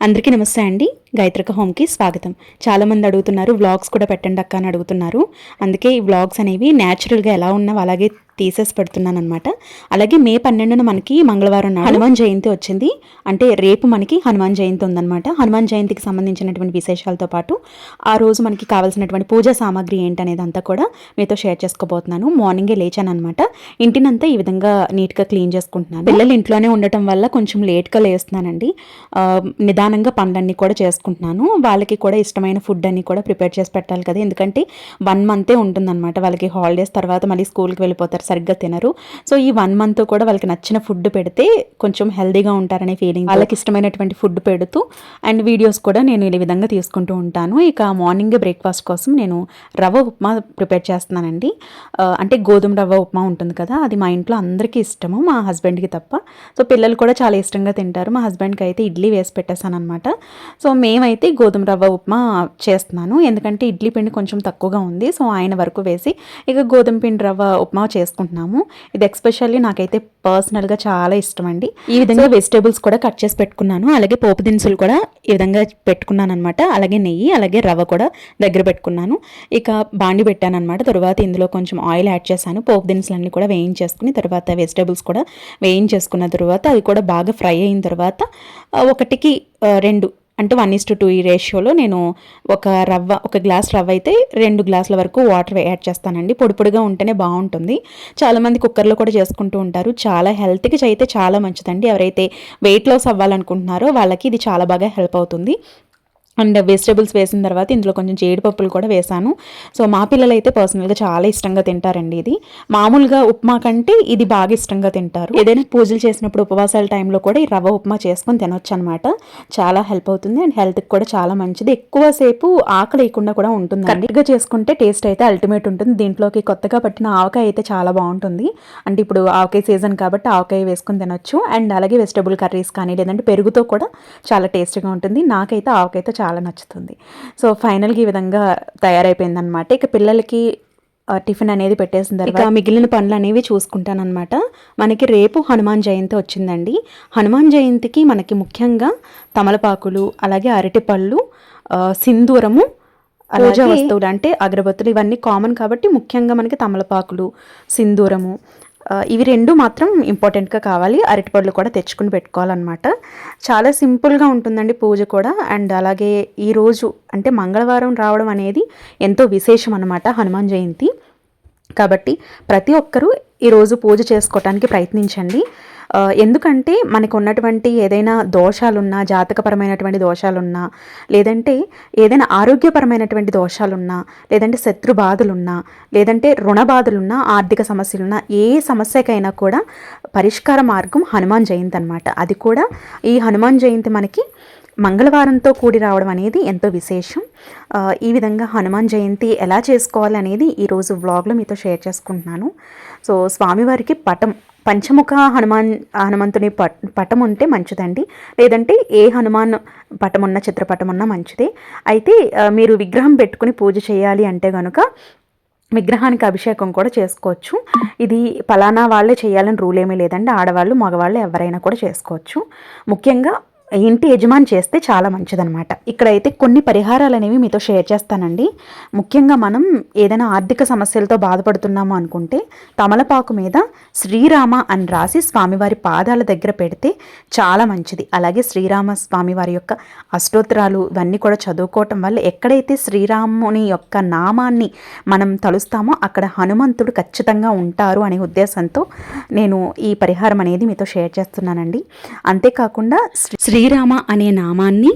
అందరికీ నమస్తే అండి. గాయత్రిక హోమ్కి స్వాగతం. చాలామంది అడుగుతున్నారు, వ్లాగ్స్ కూడా పెట్టండి అక్క అని అడుగుతున్నారు. అందుకే ఈ వ్లాగ్స్ అనేవి న్యాచురల్గా ఎలా ఉన్నావో అలాగే తీసేసి పెడుతున్నాను అనమాట. అలాగే మే 12న మనకి మంగళవారం నాడు హనుమాన్ జయంతి వచ్చింది. అంటే రేపు మనకి హనుమాన్ జయంతి ఉందన్నమాట. హనుమాన్ జయంతికి సంబంధించినటువంటి విశేషాలతో పాటు ఆ రోజు మనకి కావాల్సినటువంటి పూజా సామాగ్రి ఏంటనేది అంతా కూడా మీతో షేర్ చేసుకోబోతున్నాను. మార్నింగే లేచాను అనమాట. ఇంటినంతా ఈ విధంగా నీట్గా క్లీన్ చేసుకుంటున్నాను. పిల్లలు ఇంట్లోనే ఉండటం వల్ల కొంచెం లేట్గా లేస్తున్నానండి. నిదానంగా పనులన్నీ కూడా చేసుకుంటున్నాను. వాళ్ళకి కూడా ఇష్టమైన ఫుడ్ అన్ని కూడా ప్రిపేర్ చేసి పెట్టాలి కదా, ఎందుకంటే 1 మంతే ఉంటుందన్నమాట. వాళ్ళకి హాలిడేస్ తర్వాత మళ్ళీ స్కూల్కి వెళ్ళిపోతారు, సరిగ్గా తినరు. సో ఈ 1 మంత్ కూడా వాళ్ళకి నచ్చిన ఫుడ్ పెడితే కొంచెం హెల్దీగా ఉంటారనే ఫీలింగ్, వాళ్ళకి ఇష్టమైనటువంటి ఫుడ్ పెడుతూ అండ్ వీడియోస్ కూడా నేను ఈ విధంగా తీసుకుంటూ ఉంటాను. ఇక మార్నింగ్ బ్రేక్ఫాస్ట్ కోసం నేను రవ్వ ఉప్మా ప్రిపేర్ చేస్తున్నానండి. అంటే గోధుమ రవ్వ ఉప్మా ఉంటుంది కదా, అది మా ఇంట్లో అందరికీ ఇష్టము, మా హస్బెండ్కి తప్ప. సో పిల్లలు కూడా చాలా ఇష్టంగా తింటారు. మా హస్బెండ్కి అయితే ఇడ్లీ వేసి పెట్టేశాను అనమాట. సో మేమైతే గోధుమ రవ్వ ఉప్మా చేస్తున్నాను, ఎందుకంటే ఇడ్లీ పిండి కొంచెం తక్కువగా ఉంది. సో ఆయన వరకు వేసి ఇక గోధుమ పిండి రవ్వ ఉప్మా చేసుకుంటున్నాము. ఇది ఎక్స్పెషల్లీ నాకైతే పర్సనల్గా చాలా ఇష్టం అండి. ఈ విధంగా వెజిటేబుల్స్ కూడా కట్ చేసి పెట్టుకున్నాను. అలాగే పోపు దినుసులు కూడా ఈ విధంగా పెట్టుకున్నాను అనమాట. అలాగే నెయ్యి, అలాగే రవ్వ కూడా దగ్గర పెట్టుకున్నాను. ఇక బాండి పెట్టాను అనమాట. తర్వాత ఇందులో కొంచెం ఆయిల్ యాడ్ చేశాను. పోపు దినుసులన్నీ కూడా వేయించేసుకుని తర్వాత వెజిటేబుల్స్ కూడా వేయించేసుకున్న తర్వాత అవి కూడా బాగా ఫ్రై అయిన తర్వాత 1:2 అంటే 1:2 ఈ రేషియోలో నేను ఒక గ్లాస్ రవ్వ అయితే 2 గ్లాసుల వరకు వాటర్ యాడ్ చేస్తానండి. పొడి పొడిగా ఉంటేనే బాగుంటుంది. చాలామంది కుక్కర్లో కూడా చేసుకుంటూ ఉంటారు. చాలా హెల్త్కి అయితే చాలా మంచిదండి. ఎవరైతే వెయిట్ లాస్ అవ్వాలనుకుంటున్నారో వాళ్ళకి ఇది చాలా బాగా హెల్ప్ అవుతుంది. అండ్ వెజిటేబుల్స్ వేసిన తర్వాత ఇందులో కొంచెం జీడిపప్పులు కూడా వేసాను. సో మా పిల్లలు అయితే పర్సనల్గా చాలా ఇష్టంగా తింటారండి. ఇది మామూలుగా ఉప్మా కంటే ఇది బాగా ఇష్టంగా తింటారు. ఏదైనా పూజలు చేసినప్పుడు ఉపవాసాల టైంలో కూడా ఈ రవ్వ ఉప్మా చేసుకొని తినొచ్చు అనమాట. చాలా హెల్ప్ అవుతుంది అండ్ హెల్త్కి కూడా చాలా మంచిది. ఎక్కువసేపు ఆకలి వేయకుండా కూడా ఉంటుంది. కరెక్ట్గా చేసుకుంటే టేస్ట్ అయితే అల్టిమేట్ ఉంటుంది. దీంట్లోకి కొత్తగా పట్టిన ఆవకాయ అయితే చాలా బాగుంటుంది. అంటే ఇప్పుడు ఆవకాయ సీజన్ కాబట్టి ఆవకాయ వేసుకొని తినొచ్చు. అండ్ అలాగే వెజిటబుల్ కర్రీస్ కానీ లేదంటే పెరుగుతో కూడా చాలా టేస్ట్గా ఉంటుంది. నాకైతే ఆవకాయతో చాలా నచ్చుతుంది. సో ఫైనల్గా ఈ విధంగా తయారైపోయిందనమాట. ఇక పిల్లలకి టిఫిన్ అనేది పెట్టేసిన తర్వాత మిగిలిన పనులు అనేవి చూసుకుంటానమాట. మనకి రేపు హనుమాన్ జయంతి వచ్చిందండి. హనుమాన్ జయంతికి మనకి ముఖ్యంగా తమలపాకులు, అలాగే అరటిపళ్ళు, సింధూరము, పూజా వస్తువులు అంటే అగరబత్తులు ఇవన్నీ కామన్ కాబట్టి ముఖ్యంగా మనకి తమలపాకులు, సింధూరము ఇవి 2 మాత్రం ఇంపార్టెంట్గా కావాలి. అరటిపళ్ళు కూడా తెచ్చుకుని పెట్టుకోవాలన్నమాట. చాలా సింపుల్గా ఉంటుందండి పూజ కూడా. అండ్ అలాగే ఈరోజు అంటే మంగళవారం రావడం అనేది ఎంతో విశేషం అన్నమాట హనుమాన్ జయంతి. కాబట్టి ప్రతి ఒక్కరూ ఈరోజు పూజ చేసుకోవటానికి ప్రయత్నించండి. ఎందుకంటే మనకు ఉన్నటువంటి ఏదైనా దోషాలున్నా, జాతకపరమైనటువంటి దోషాలున్నా, లేదంటే ఏదైనా ఆరోగ్యపరమైనటువంటి దోషాలున్నా, లేదంటే శత్రు బాధలున్నా, లేదంటే రుణ బాధలున్నా, ఆర్థిక సమస్యలున్నా, ఏ సమస్యకైనా కూడా పరిష్కార మార్గం హనుమాన్ జయంతి అన్నమాట. అది కూడా ఈ హనుమాన్ జయంతి మనకి మంగళవారంతో కూడి రావడం అనేది ఎంతో విశేషం. ఈ విధంగా హనుమాన్ జయంతి ఎలా చేసుకోవాలి అనేది ఈరోజు వ్లాగ్లో మీతో షేర్ చేసుకుంటున్నాను. సో స్వామివారికి పంచముఖ హనుమంతుని పటం ఉంటే మంచిదండి. లేదంటే ఏ హనుమాన్ పటం ఉన్న చిత్రపటం ఉన్నా మంచిదే. అయితే మీరు విగ్రహం పెట్టుకుని పూజ చేయాలి అంటే కనుక విగ్రహానికి అభిషేకం కూడా చేసుకోవచ్చు. ఇది పలానా వాళ్ళే చేయాలని రూల్ ఏమీ లేదండి. ఆడవాళ్ళు, మగవాళ్ళు ఎవరైనా కూడా చేసుకోవచ్చు. ముఖ్యంగా ఇంటి యజమాని చేస్తే చాలా మంచిదనమాట. ఇక్కడైతే కొన్ని పరిహారాలు అనేవి మీతో షేర్ చేస్తానండి. ముఖ్యంగా మనం ఏదైనా ఆర్థిక సమస్యలతో బాధపడుతున్నాము అనుకుంటే తమలపాకు మీద శ్రీరామ అని రాసి స్వామివారి పాదాల దగ్గర పెడితే చాలా మంచిది. అలాగే శ్రీరామ స్వామివారి యొక్క అష్టోత్తరాలు ఇవన్నీ కూడా చదువుకోవటం వల్ల ఎక్కడైతే శ్రీరాముని యొక్క నామాన్ని మనం తలుస్తామో అక్కడ హనుమంతుడు ఖచ్చితంగా ఉంటారు అనే ఉద్దేశంతో నేను ఈ పరిహారం అనేది మీతో షేర్ చేస్తున్నానండి. అంతేకాకుండా శ్రీరామ అనే నామాన్ని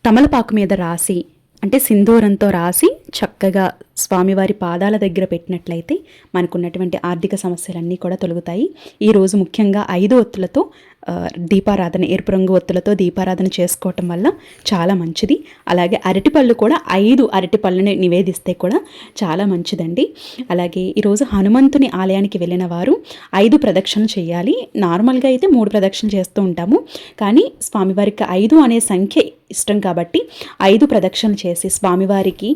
తమలపాకు మీద రాసి అంటే సింధూరంతో రాసి చక్కగా స్వామివారి పాదాల దగ్గర పెట్టినట్లయితే మనకున్నటువంటి ఆర్థిక సమస్యలన్నీ కూడా తొలగుతాయి. ఈరోజు ముఖ్యంగా 5 ఒత్తులతో దీపారాధన, ఎరుపు రంగు ఒత్తులతో దీపారాధన చేసుకోవటం వల్ల చాలా మంచిది. అలాగే అరటిపళ్ళు కూడా 5 అరటిపళ్ళని నివేదిస్తే కూడా చాలా మంచిదండి. అలాగే ఈరోజు హనుమంతుని ఆలయానికి వెళ్ళిన వారు 5 ప్రదక్షిణలు చేయాలి. నార్మల్గా అయితే 3 ప్రదక్షిణలు చేస్తూ ఉంటాము, కానీ స్వామివారికి 5 అనే సంఖ్య ఇష్టం కాబట్టి 5 ప్రదక్షిణలు చేసి స్వామివారికి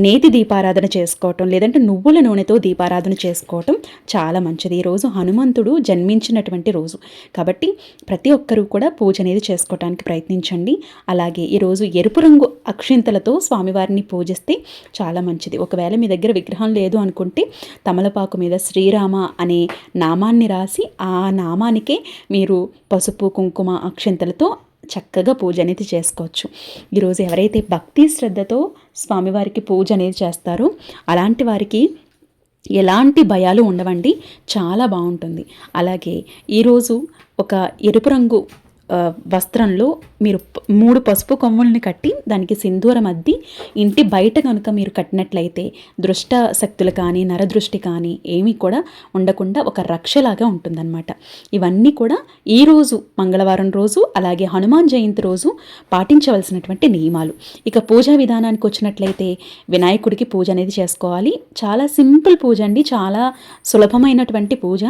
నేతి దీపారాధన చేసుకోవటం, లేదంటే నువ్వుల నూనెతో దీపారాధన చేసుకోవటం చాలా మంచిది. ఈరోజు హనుమంతుడు జన్మించినటువంటి రోజు కాబట్టి ప్రతి ఒక్కరూ కూడా పూజ అనేది చేసుకోవటానికి ప్రయత్నించండి. అలాగే ఈరోజు ఎరుపు రంగు అక్షింతలతో స్వామివారిని పూజిస్తే చాలా మంచిది. ఒకవేళ మీ దగ్గర విగ్రహం లేదు అనుకుంటే తమలపాకు మీద శ్రీరామ అనే నామాన్ని రాసి ఆ నామానికే మీరు పసుపు కుంకుమ అక్షింతలతో చక్కగా పూజ అనేది చేసుకోవచ్చు. ఈరోజు ఎవరైతే భక్తి శ్రద్ధతో స్వామివారికి పూజ అనేది చేస్తారో అలాంటి వారికి ఎలాంటి భయాలు ఉండవండి, చాలా బాగుంటుంది. అలాగే ఈరోజు ఒక ఎరుపు రంగు వస్త్రంలో మీరు 3 పసుపు కొమ్ముల్ని కట్టి దానికి సింధూరం అద్ది ఇంటి బయట కనుక మీరు కట్టినట్లయితే దృష్ట శక్తులు కానీ నరదృష్టి కానీ ఏమీ కూడా ఉండకుండా ఒక రక్షలాగా ఉంటుందన్నమాట. ఇవన్నీ కూడా ఈరోజు మంగళవారం రోజు అలాగే హనుమాన్ జయంతి రోజు పాటించవలసినటువంటి నియమాలు. ఇక పూజా విధానానికి వచ్చినట్లయితే వినాయకుడికి పూజ అనేది చేసుకోవాలి. చాలా సింపుల్ పూజ అండి, చాలా సులభమైనటువంటి పూజ.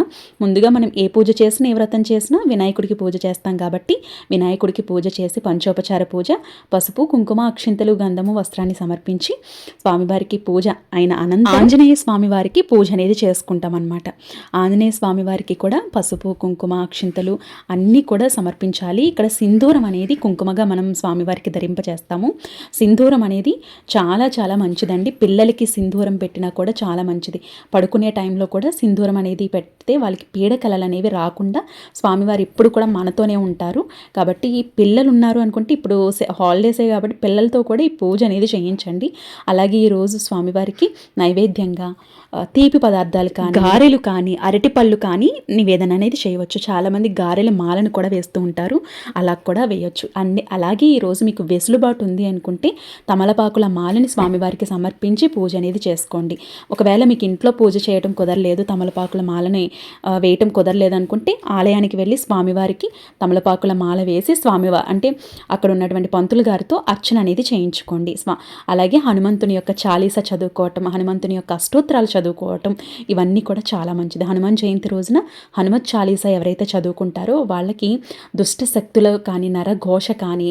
ముందుగా మనం ఏ పూజ చేసినా ఏ వ్రతం చేసినా వినాయకుడికి పూజ చేస్తాం కాబట్టి వినాయకుడికి పూజ చేసి పంచోపచార పూజ, పసుపు కుంకుమ అక్షింతలు గంధము వస్త్రాన్ని సమర్పించి స్వామివారికి పూజ అయిన అనంతరం ఆంజనేయ స్వామివారికి పూజ అనేది చేసుకుంటాం అన్నమాట. ఆంజనేయ స్వామివారికి కూడా పసుపు కుంకుమ అక్షింతలు అన్నీ కూడా సమర్పించాలి. ఇక్కడ సింధూరం అనేది కుంకుమగా మనం స్వామివారికి ధరింపచేస్తాము. సింధూరం అనేది చాలా చాలా మంచిదండి. పిల్లలకి సింధూరం పెట్టినా కూడా చాలా మంచిది. పడుకునే టైంలో కూడా సింధూరం అనేది పెడితే వాళ్ళకి పీడకలలు అనేవి రాకుండా స్వామివారు ఎప్పుడు కూడా మనతోనే ఉంటారు. కాబట్టి ఈ పిల్లలు ఉన్నారు అనుకుంటే ఇప్పుడు హాలిడేసే కాబట్టి పిల్లలతో కూడా ఈ పూజ అనేది చేయించండి. అలాగే ఈరోజు స్వామివారికి నైవేద్యంగా తీపి పదార్థాలు కానీ గారెలు కానీ అరటిపళ్ళు కానీ నివేదన అనేది చేయవచ్చు. చాలామంది గారెల మాలను కూడా వేస్తూ ఉంటారు, అలా కూడా వేయొచ్చు. అలాగే ఈరోజు మీకు వెసులుబాటు ఉంది అనుకుంటే తమలపాకుల మాలని స్వామివారికి సమర్పించి పూజ అనేది చేసుకోండి. ఒకవేళ మీకు ఇంట్లో పూజ చేయడం కుదరలేదు, తమలపాకుల మాలని వేయటం కుదరలేదు అనుకుంటే ఆలయానికి వెళ్ళి స్వామివారికి తమలపాకుల మాల వేసి స్వామివారి అంటే అక్కడ ఉన్నటువంటి పంతులు గారితో అర్చన అనేది చేయించుకోండి. అలాగే హనుమంతుని యొక్క చాలీస చదువుకోవటం, హనుమంతుని యొక్క అష్టోత్తరాలు చదువుకోవటం ఇవన్నీ కూడా చాలా మంచిది. హనుమాన్ జయంతి రోజున హనుమత్ చాలీస ఎవరైతే చదువుకుంటారో వాళ్ళకి దుష్ట శక్తులు కానీ నరఘోష కానీ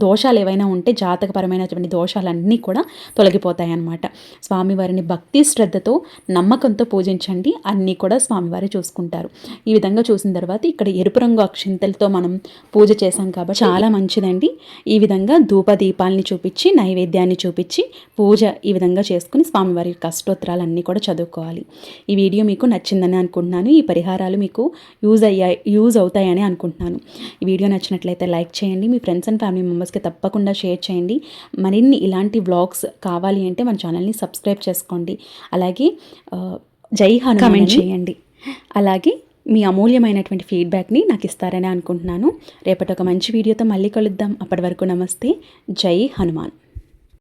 దోషాలు ఏవైనా ఉంటే జాతకపరమైనటువంటి దోషాలన్నీ కూడా తొలగిపోతాయి అన్నమాట. స్వామివారిని భక్తి శ్రద్ధతో నమ్మకంతో పూజించండి, అన్నీ కూడా స్వామివారి చూసుకుంటారు. ఈ విధంగా చూసిన తర్వాత ఇక్కడ ఎరుపు రంగు అక్షింతలతో మనం పూజ చేసాం కాబట్టి చాలా మంచిదండి. ఈ విధంగా ధూపదీపాలని చూపించి నైవేద్యాన్ని చూపించి పూజ ఈ విధంగా చేసుకుని స్వామివారి యొక్క అష్టోత్తరాలు అన్నీ కూడా చదువుకోవాలి. ఈ వీడియో మీకు నచ్చిందని అనుకుంటున్నాను. ఈ పరిహారాలు మీకు యూజ్ అవుతాయని అనుకుంటున్నాను. ఈ వీడియో నచ్చినట్లయితే లైక్ చేయండి, మీ ఫ్రెండ్స్ అండ్ ఫ్యామిలీ మెంబర్స్కి తప్పకుండా షేర్ చేయండి. మరిన్ని ఇలాంటి వ్లాగ్స్ కావాలి అంటే మన ఛానల్ని సబ్స్క్రైబ్ చేసుకోండి. అలాగే జై హనుమాన్ కామెంట్ చేయండి. అలాగే మీ అమూల్యమైనటువంటి ఫీడ్బ్యాక్ని నాకు ఇస్తారని అనుకుంటున్నాను. రేపటి ఒక మంచి వీడియోతో మళ్ళీ కలుద్దాం. అప్పటి వరకు నమస్తే. జై హనుమాన్.